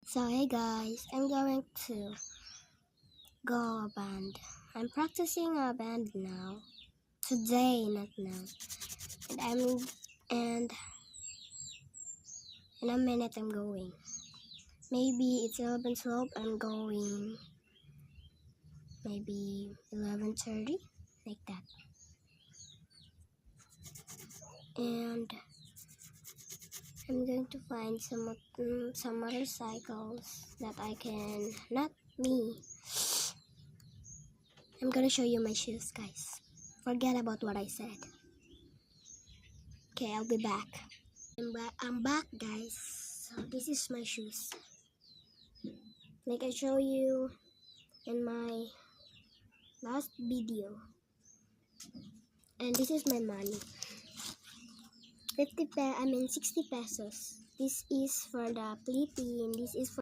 So hey guys, I'm going to go a band. I'm practicing a band now. Today, not now. And in a minute I'm going. Maybe it's 11:12. I'm going. Maybe 11:30, like that. And I'm going to find some motorcycles that I can. Not me. I'm gonna show you my shoes, guys. Forget about what I said. Okay, I'll be back. I'm back, guys. So this is my shoes. Like I show you in my last video. And this is my money. 60 pesos. This is for the Philippine. This is for